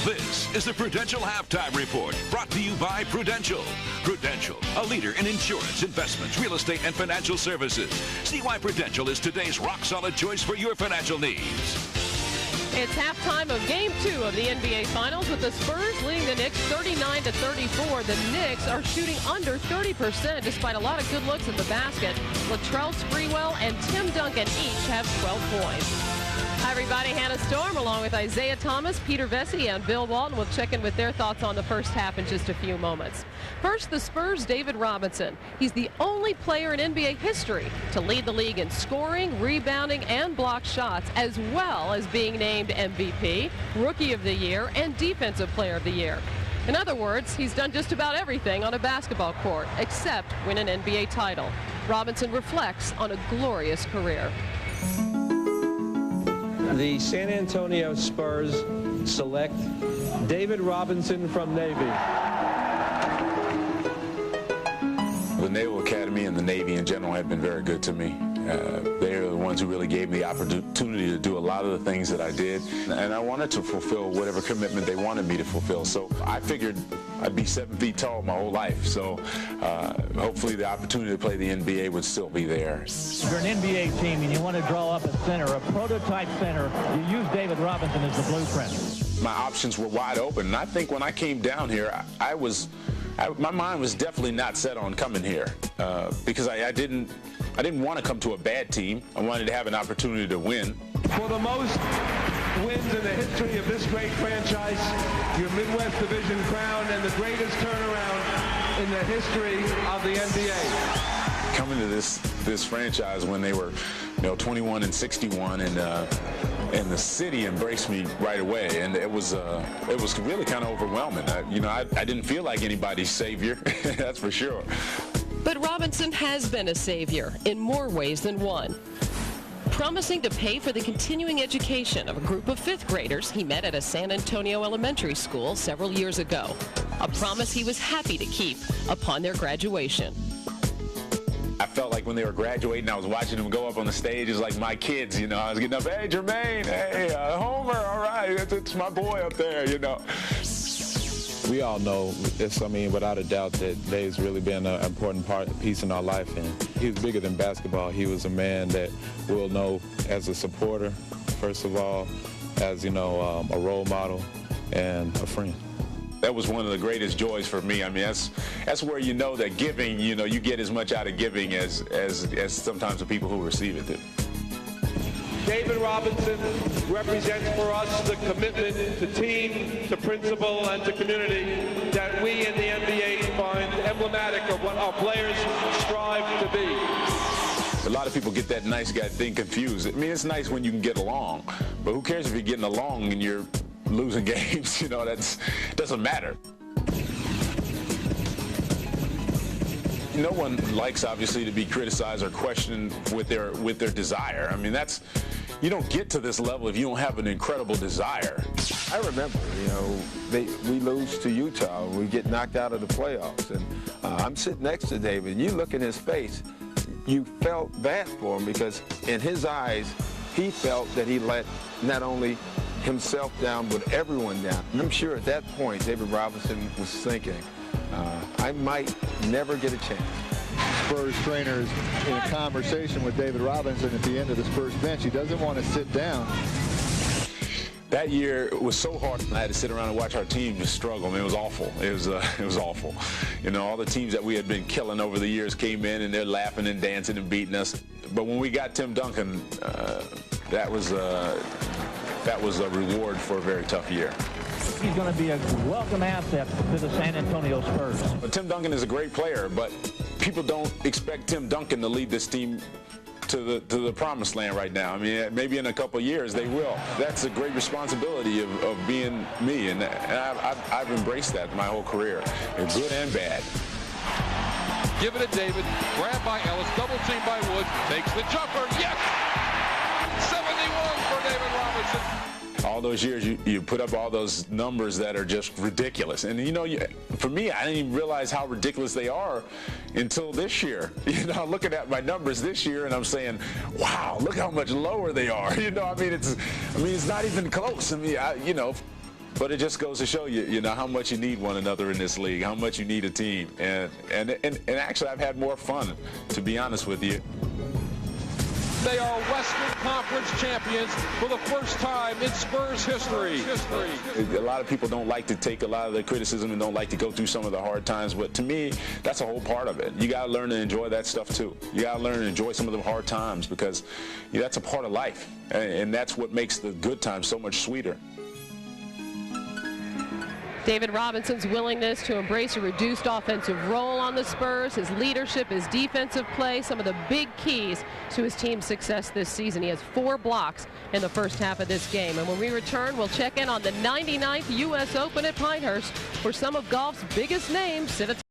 This is the Prudential Halftime Report, brought to you by Prudential. Prudential, a leader in insurance, investments, real estate, and financial services. See why Prudential is today's rock-solid choice for your financial needs. It's halftime of Game 2 of the NBA Finals with the Spurs leading the Knicks 39-34. The Knicks are shooting under 30% despite a lot of good looks at the basket. Latrell Sprewell and Tim Duncan each have 12 points. Hi, everybody. Hannah Storm along with Isaiah Thomas, Peter Vesey, and Bill Walton will check in with their thoughts on the first half in just a few moments. First, the Spurs' David Robinson. He's the only player in NBA history to lead the league in scoring, rebounding, and block shots, as well as being named MVP, Rookie of the Year, and Defensive Player of the Year. In other words, he's done just about everything on a basketball court, except win an NBA title. Robinson reflects on a glorious career. The San Antonio Spurs select David Robinson from Navy. The Naval Academy and the Navy in general have been very good to me. They're the ones who really gave me the opportunity to do a lot of the things that I did. And I wanted to fulfill whatever commitment they wanted me to fulfill. So I figured I'd be 7 feet tall my whole life. So hopefully the opportunity to play the NBA would still be there. If you're an NBA team and you want to draw up a center, a prototype center, you use David Robinson as the blueprint. My options were wide open. And I think when I came down here, my mind was definitely not set on coming here because I didn't want to come to a bad team. I wanted to have an opportunity to win. For the most wins in the history of this great franchise, your Midwest Division crown, and the greatest turnaround in the history of the NBA. Coming to this franchise when they were 21-61 and the city embraced me right away, and it was really kind of overwhelming. I didn't feel like anybody's savior, that's for sure. But Robinson has been a savior in more ways than one. Promising to pay for the continuing education of a group of fifth graders he met at a San Antonio elementary school several years ago. A promise he was happy to keep upon their graduation. I felt like when they were graduating, I was watching them go up on the stage. It was like my kids, I was getting up, hey, Jermaine, hey, Homer, all right, it's my boy up there, We all know, without a doubt, that Dave's really been an important piece in our life. And he was bigger than basketball. He was a man that we'll know as a supporter, first of all, as, a role model and a friend. That was one of the greatest joys for me. That's where you know that giving, you get as much out of giving as sometimes the people who receive it do. David Robinson represents for us the commitment to team, to principle, and to community that we in the NBA find emblematic of what our players strive to be. A lot of people get that nice guy thing confused. It's nice when you can get along, but who cares if you're getting along and you're losing games? That doesn't matter. No one likes, obviously, to be criticized or questioned with their desire. You don't get to this level if you don't have an incredible desire. I remember, we lose to Utah. We get knocked out of the playoffs. And I'm sitting next to David, and you look in his face, you felt bad for him because in his eyes, he felt that he let not only himself down, but everyone down. I'm sure at that point, David Robinson was thinking, I might never get a chance. Spurs trainers in a conversation with David Robinson at the end of the Spurs bench. He doesn't want to sit down. That year it was so hard. I had to sit around and watch our team just struggle. It was awful. It was awful. All the teams that we had been killing over the years came in and they're laughing and dancing and beating us. But when we got Tim Duncan, that was a reward for a very tough year. He's going to be a welcome asset to the San Antonio Spurs. Tim Duncan is a great player, but people don't expect Tim Duncan to lead this team to the promised land right now. Maybe in a couple of years they will. That's a great responsibility of being me, and I've embraced that my whole career, good and bad. Give it to David, grabbed by Ellis, double teamed by Woods, takes the jumper, yes! 71 for David Robinson. All those years, you put up all those numbers that are just ridiculous. And, for me, I didn't even realize how ridiculous they are until this year. Looking at my numbers this year, and I'm saying, wow, look how much lower they are. It's not even close. But it just goes to show you, you know, how much you need one another in this league, how much you need a team. And actually, I've had more fun, to be honest with you. They are Western Conference champions for the first time in Spurs history. A lot of people don't like to take a lot of the criticism and don't like to go through some of the hard times, but to me, that's a whole part of it. You got to learn to enjoy that stuff too. You got to learn to enjoy some of the hard times because that's a part of life, and that's what makes the good times so much sweeter. David Robinson's willingness to embrace a reduced offensive role on the Spurs, his leadership, his defensive play, some of the big keys to his team's success this season. He has 4 blocks in the first half of this game. And when we return, we'll check in on the 99th U.S. Open at Pinehurst, where some of golf's biggest names sit at